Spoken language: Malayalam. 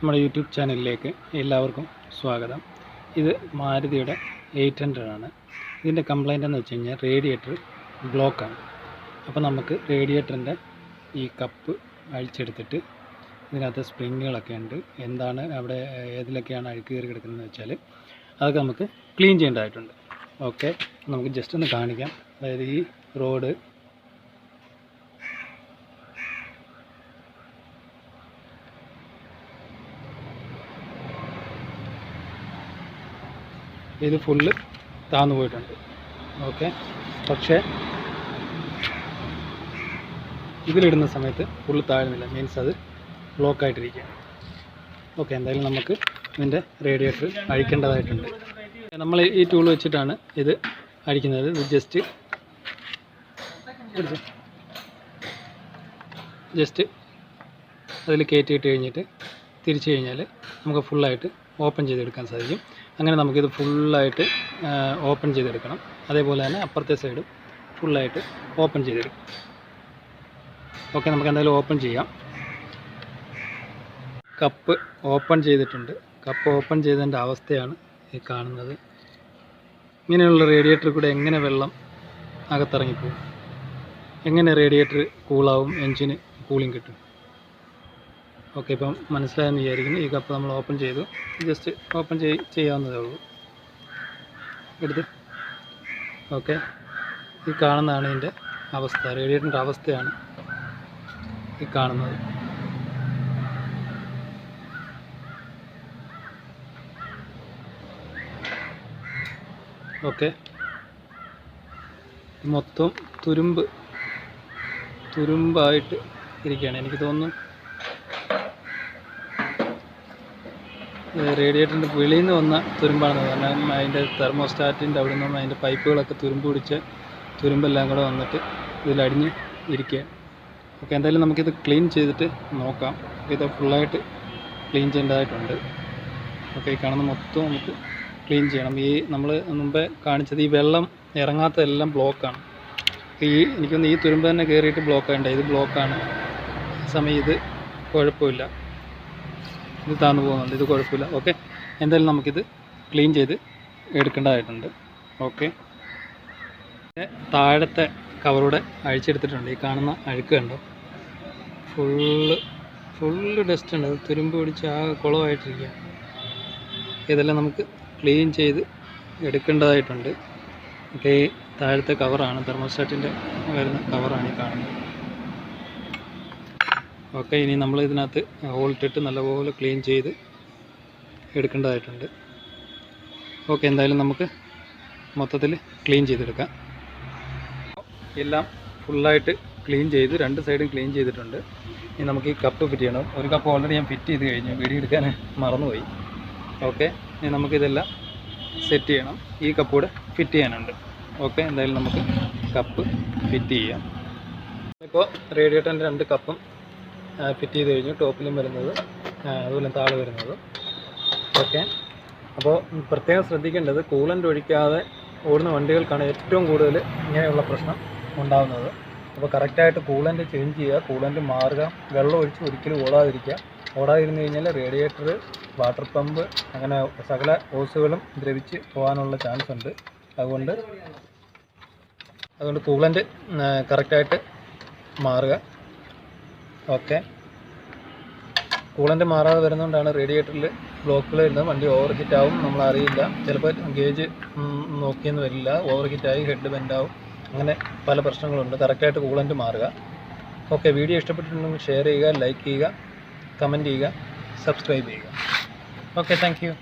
നമ്മുടെ യൂട്യൂബ് ചാനലിലേക്ക് എല്ലാവർക്കും സ്വാഗതം. ഇത് മാരുതിയുടെ 800 ആണ്. ഇതിൻ്റെ കംപ്ലൈൻ്റ് എന്ന് വെച്ച് കഴിഞ്ഞാൽ റേഡിയേറ്റർ ബ്ലോക്കാണ്. അപ്പോൾ നമുക്ക് റേഡിയേറ്ററിൻ്റെ ഈ കപ്പ് അഴിച്ചെടുത്തിട്ട് ഇതിനകത്ത് സ്പ്രിങ്ങുകളൊക്കെ ഉണ്ട്. എന്താണ് അവിടെ ഏതിലൊക്കെയാണ് അഴുക്ക് കയറി കിടക്കുന്നതെന്ന് വെച്ചാൽ അതൊക്കെ നമുക്ക് ക്ലീൻ ചെയ്യേണ്ടതായിട്ടുണ്ട്. ഓക്കെ, നമുക്ക് ജസ്റ്റ് ഒന്ന് കാണിക്കാം. അതായത് ഈ റോഡ് ഇത് ഫുള്ള് താന്നു പോയിട്ടുണ്ട്. ഓക്കെ, പക്ഷേ ഇതിലിടുന്ന സമയത്ത് ഫുള്ള് താഴുന്നില്ല, മീൻസ് അത് ബ്ലോക്കായിട്ടിരിക്കുകയാണ്. ഓക്കെ, എന്തായാലും നമുക്ക് ഇതിൻ്റെ റേഡിയേറ്റർ അഴിക്കേണ്ടതായിട്ടുണ്ട്. നമ്മൾ ഈ ടൂൾ വെച്ചിട്ടാണ് ഇത് അഴിക്കുന്നത്. ഇത് ജസ്റ്റ് അതിൽ കയറ്റിയിട്ട് കഴിഞ്ഞിട്ട് തിരിച്ചു കഴിഞ്ഞാൽ നമുക്ക് ഫുള്ളായിട്ട് ഓപ്പൺ ചെയ്തെടുക്കാൻ സാധിക്കും. അങ്ങനെ നമുക്കിത് ഫുള്ളായിട്ട് ഓപ്പൺ ചെയ്തെടുക്കണം. അതേപോലെ തന്നെ അപ്പുറത്തെ സൈഡും ഫുള്ളായിട്ട് ഓപ്പൺ ചെയ്തെടുക്കും. ഓക്കെ, നമുക്ക് എന്തായാലും ഓപ്പൺ ചെയ്യാം. കപ്പ് ഓപ്പൺ ചെയ്തിട്ടുണ്ട്. കപ്പ് ഓപ്പൺ ചെയ്തതിൻ്റെ അവസ്ഥയാണ് ഈ കാണുന്നത്. ഇങ്ങനെയുള്ള റേഡിയേറ്റർ കൂടെ എങ്ങനെ വെള്ളം അകത്തിറങ്ങിപ്പോകും? എങ്ങനെ റേഡിയേറ്റർ കൂളാവും, എൻജിന് കൂളിംഗ് കിട്ടും? ഓക്കെ, ഇപ്പം മനസ്സിലായെന്ന് വിചാരിക്കുന്നു. ഈ കപ്പ് നമ്മൾ ഓപ്പൺ ചെയ്തു. ജസ്റ്റ് ഓപ്പൺ ചെയ്യാവുന്നതേ ഉള്ളൂ. എടുത്ത് ഓക്കെ, ഈ കാണുന്നതാണ് ഇതിൻ്റെ അവസ്ഥ. റേഡിയേറ്ററിൻ്റെ അവസ്ഥയാണ് ഈ കാണുന്നത്. ഓക്കെ, മൊത്തം തുരുമ്പായിട്ട് ഇരിക്കുകയാണ്. എനിക്ക് തോന്നുന്നു റേഡിയേറ്ററിൻ്റെ വെളിയിൽ നിന്ന് വന്ന തുരുമ്പാണെന്ന് പറഞ്ഞാൽ അതിൻ്റെ തെർമോസ്റ്റാറ്റിൻ്റെ അവിടെ നിന്നും അതിൻ്റെ പൈപ്പുകളൊക്കെ തുരുമ്പ് പിടിച്ച് തുരുമ്പെല്ലാം കൂടെ വന്നിട്ട് ഇതിലടിഞ്ഞ് ഇരിക്കുകയാണ്. ഓക്കെ, എന്തായാലും നമുക്കിത് ക്ലീൻ ചെയ്തിട്ട് നോക്കാം. ഇത് ഫുള്ളായിട്ട് ക്ലീൻ ചെയ്യേണ്ടതായിട്ടുണ്ട്. ഓക്കെ, ഈ കാണുന്ന മൊത്തം നമുക്ക് ക്ലീൻ ചെയ്യണം. ഈ നമ്മൾ മുമ്പേ കാണിച്ചത് ഈ വെള്ളം ഇറങ്ങാത്തതെല്ലാം ബ്ലോക്കാണ്. എനിക്കൊന്ന് ഈ തുരുമ്പ് തന്നെ കയറിയിട്ട് ബ്ലോക്കായിട്ടുണ്ട്. ഇത് ബ്ലോക്കാണ്. സമയം ഇത് കുഴപ്പമില്ല, ഇത് താന്നു പോകുന്നുണ്ട്, ഇത് കുഴപ്പമില്ല. ഓക്കെ, എന്തായാലും നമുക്കിത് ക്ലീൻ ചെയ്ത് എടുക്കേണ്ടതായിട്ടുണ്ട്. ഓക്കെ, താഴത്തെ കവറൂടെ അഴിച്ചെടുത്തിട്ടുണ്ട്. ഈ കാണുന്ന അഴുക്ക് കണ്ടോ, ഫുള്ള് ഡസ്റ്റ് ഉണ്ട്. തുരുമ്പ് പിടിച്ച് ആ കുളമായിട്ടിരിക്കുക. ഇതെല്ലാം നമുക്ക് ക്ലീൻ ചെയ്ത് എടുക്കേണ്ടതായിട്ടുണ്ട്. ഓക്കെ, ഈ താഴത്തെ കവറാണ്, തെർമോസ്റ്റാറ്റിൻ്റെ വരുന്ന കവറാണ് ഈ കാണുന്നത്. ഓക്കെ, ഇനി നമ്മൾ ഇതിനകത്ത് ഹോളിട്ടിട്ട് നല്ലപോലെ ക്ലീൻ ചെയ്ത് എടുക്കേണ്ടതായിട്ടുണ്ട്. ഓക്കെ, എന്തായാലും നമുക്ക് മൊത്തത്തിൽ ക്ലീൻ ചെയ്തെടുക്കാം. എല്ലാം ഫുള്ളായിട്ട് ക്ലീൻ ചെയ്ത് രണ്ട് സൈഡും ക്ലീൻ ചെയ്തിട്ടുണ്ട്. ഇനി നമുക്ക് ഈ കപ്പ് ഫിറ്റ് ചെയ്യണം. ഒരു കപ്പ് ഓൾറെഡി ഞാൻ ഫിറ്റ് ചെയ്ത് കഴിഞ്ഞു, വീഡിയോ എടുക്കാൻ മറന്നുപോയി. ഓക്കെ, ഇനി നമുക്കിതെല്ലാം സെറ്റ് ചെയ്യണം. ഈ കപ്പ് കൂടെ ഫിറ്റ് ചെയ്യാനുണ്ട്. ഓക്കെ, എന്തായാലും നമുക്ക് കപ്പ് ഫിറ്റ് ചെയ്യാം. ഇപ്പോൾ റേഡിയേറ്ററിൻ്റെ രണ്ട് കപ്പും ഫിറ്റ് ചെയ്ത് കഴിഞ്ഞു. ടോപ്പിലും വരുന്നത് അതുപോലെ താഴെ വരുന്നത്. ഓക്കെ, അപ്പോൾ പ്രത്യേകം ശ്രദ്ധിക്കേണ്ടത് കൂളൻ്റ് ഒഴിക്കാതെ ഓടുന്ന വണ്ടികൾക്കാണ് ഏറ്റവും കൂടുതൽ ഇങ്ങനെയുള്ള പ്രശ്നം ഉണ്ടാകുന്നത്. അപ്പോൾ കറക്റ്റായിട്ട് കൂളൻ്റ് ചേഞ്ച് ചെയ്യുക, കൂളൻ്റ് മാറുക, വെള്ളം ഒഴിച്ച് ഒരിക്കലും ഓടാതിരുന്നു കഴിഞ്ഞാൽ റേഡിയേറ്റർ, വാട്ടർ പമ്പ് അങ്ങനെ സകല ഹോസുകളും ദ്രവിച്ച് പോകാനുള്ള ചാൻസ് ഉണ്ട്. അതുകൊണ്ട് കൂളൻ്റ് കറക്റ്റായിട്ട് മാറുക. ഓക്കെ, കൂളൻ്റ് മാറാതെ വരുന്നതുകൊണ്ടാണ് റേഡിയേറ്ററിൽ ബ്ലോക്കുകൾ വരുന്നത്. വണ്ടി ഓവർ ഹീറ്റ് ആവും, നമ്മളറിയില്ല. ചിലപ്പോൾ ഗേജ് നോക്കിയെന്ന് വരില്ല, ഓവർ ഹീറ്റായി ഹെഡ് ബെൻഡാവും. അങ്ങനെ പല പ്രശ്നങ്ങളുണ്ട്. കറക്റ്റായിട്ട് കൂളൻ്റ് മാറുക. ഓക്കെ, വീഡിയോ ഇഷ്ടപ്പെട്ടിട്ടുണ്ടെങ്കിൽ ഷെയർ ചെയ്യുക, ലൈക്ക് ചെയ്യുക, കമൻറ്റ് ചെയ്യുക, സബ്സ്ക്രൈബ് ചെയ്യുക. Okay, thank you.